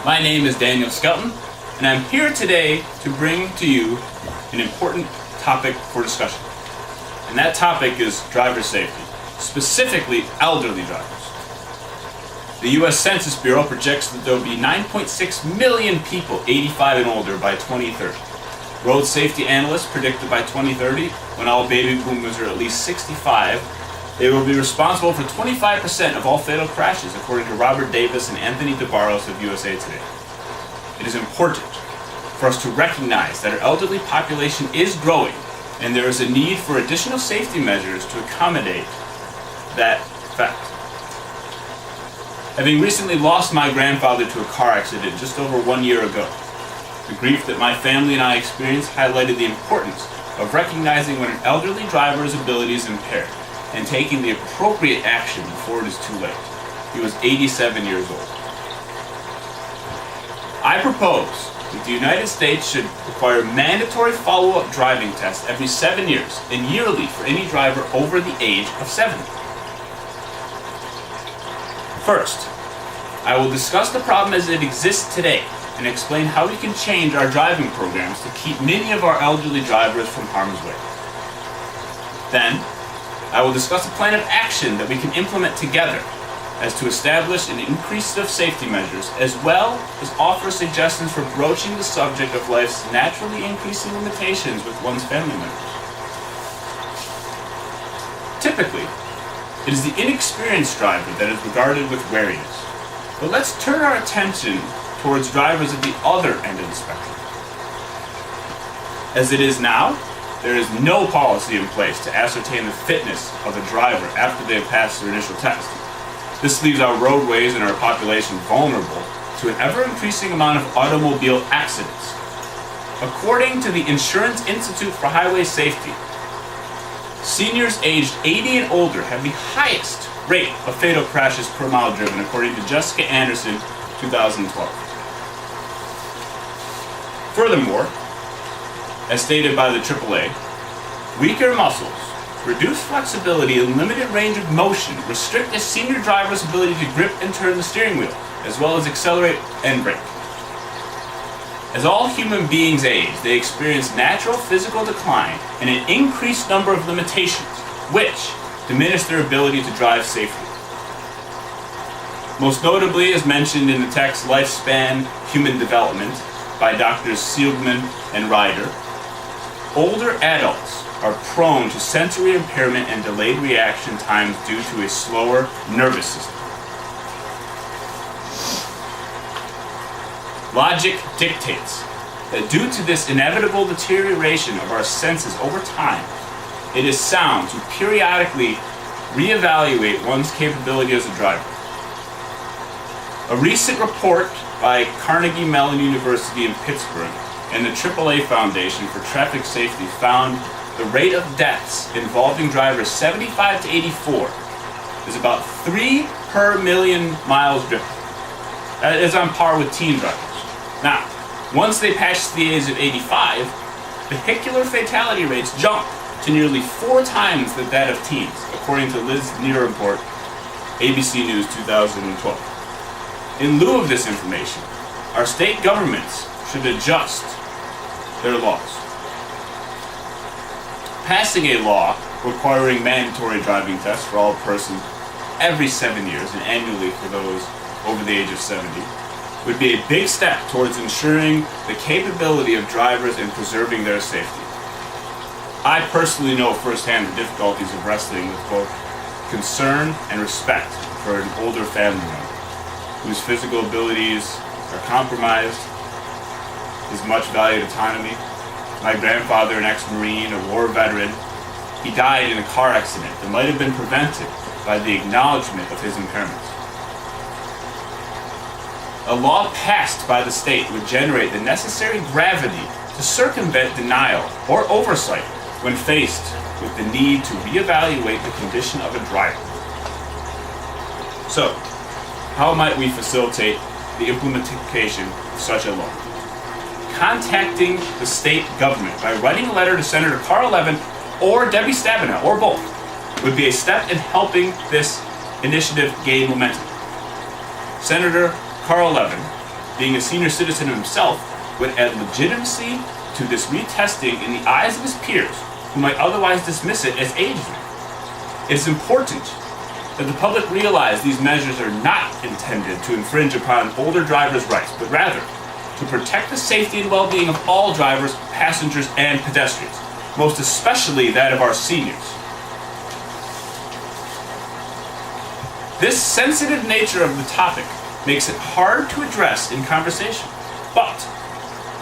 My name is Daniel Skelton, and I'm here today to bring to you an important topic for discussion. And that topic is driver safety, specifically elderly drivers. The U.S. Census Bureau projects that there will be 9.6 million people 85 and older by 2030. Road safety analysts predict that by 2030, when all baby boomers are at least 65, they will be responsible for 25% of all fatal crashes, according to Robert Davis and Anthony DeBarros of USA Today. It is important for us to recognize that our elderly population is growing, and there is a need for additional safety measures to accommodate that fact. Having recently lost my grandfather to a car accident just over 1 year ago, the grief that my family and I experienced highlighted the importance of recognizing when an elderly driver's ability is impaired and taking the appropriate action before it is too late. He was 87 years old. I propose that the United States should require mandatory follow-up driving tests every 7 years and yearly for any driver over the age of 70. First, I will discuss the problem as it exists today and explain how we can change our driving programs to keep many of our elderly drivers from harm's way. Then, I will discuss a plan of action that we can implement together as to establish an increase of safety measures, as well as offer suggestions for broaching the subject of life's naturally increasing limitations with one's family members. Typically, it is the inexperienced driver that is regarded with wariness. But let's turn our attention towards drivers at the other end of the spectrum. As it is now, there is no policy in place to ascertain the fitness of a driver after they have passed their initial test. This leaves our roadways and our population vulnerable to an ever-increasing amount of automobile accidents. According to the Insurance Institute for Highway Safety, seniors aged 80 and older have the highest rate of fatal crashes per mile driven, according to Jessica Anderson, 2012. Furthermore, as stated by the AAA, weaker muscles, reduced flexibility, and limited range of motion restrict a senior driver's ability to grip and turn the steering wheel, as well as accelerate and brake. As all human beings age, they experience natural physical decline and an increased number of limitations, which diminish their ability to drive safely. Most notably, as mentioned in the text Lifespan Human Development by Drs. Seligman and Ryder, older adults are prone to sensory impairment and delayed reaction times due to a slower nervous system. Logic dictates that due to this inevitable deterioration of our senses over time, it is sound to periodically reevaluate one's capability as a driver. A recent report by Carnegie Mellon University in Pittsburgh and the AAA Foundation for Traffic Safety found the rate of deaths involving drivers 75 to 84 is about 3 per million miles driven. That is on par with teen drivers. Now, once they pass the age of 85, vehicular fatality rates jump to nearly 4 times that of teens, according to Liz Nierenport, ABC News 2012. In lieu of this information, our state governments should adjust their laws. Passing a law requiring mandatory driving tests for all persons every 7 years and annually for those over the age of 70 would be a big step towards ensuring the capability of drivers and preserving their safety. I personally know firsthand the difficulties of wrestling with both concern and respect for an older family member whose physical abilities are compromised, his much valued autonomy. My grandfather, an ex-Marine, a war veteran, he died in a car accident that might have been prevented by the acknowledgement of his impairments. A law passed by the state would generate the necessary gravity to circumvent denial or oversight when faced with the need to reevaluate the condition of a driver. So, how might we facilitate the implementation of such a law? Contacting the state government by writing a letter to Senator Carl Levin or Debbie Stabenow, or both, would be a step in helping this initiative gain momentum. Senator Carl Levin being a senior citizen himself, would add legitimacy to this retesting in the eyes of his peers, who might otherwise dismiss it as ageism. It is important that the public realize these measures are not intended to infringe upon older drivers' rights, but rather to protect the safety and well-being of all drivers, passengers, and pedestrians, most especially that of our seniors. This sensitive nature of the topic makes it hard to address in conversation, but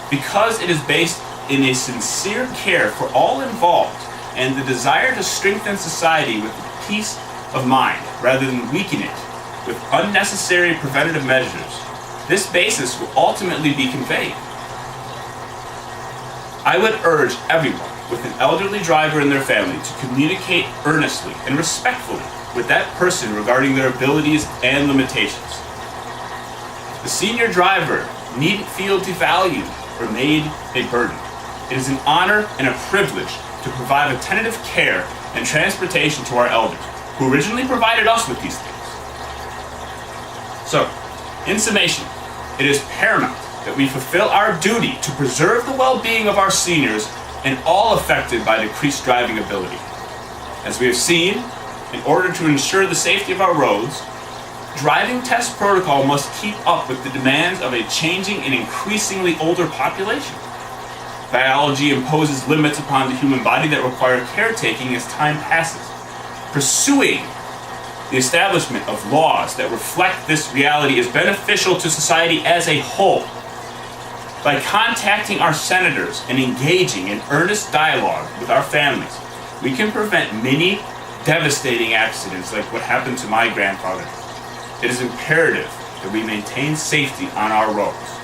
because it is based in a sincere care for all involved and the desire to strengthen society with peace of mind rather than weaken it with unnecessary preventative measures, this basis will ultimately be conveyed. I would urge everyone with an elderly driver in their family to communicate earnestly and respectfully with that person regarding their abilities and limitations. The senior driver needn't feel devalued or made a burden. It is an honor and a privilege to provide attentive care and transportation to our elders, who originally provided us with these things. So, in summation, it is paramount that we fulfill our duty to preserve the well-being of our seniors and all affected by decreased driving ability. As we have seen, in order to ensure the safety of our roads, driving test protocol must keep up with the demands of a changing and increasingly older population. Biology imposes limits upon the human body that require caretaking as time passes. Pursuing the establishment of laws that reflect this reality is beneficial to society as a whole. By contacting our senators and engaging in earnest dialogue with our families, we can prevent many devastating accidents like what happened to my grandfather. It is imperative that we maintain safety on our roads.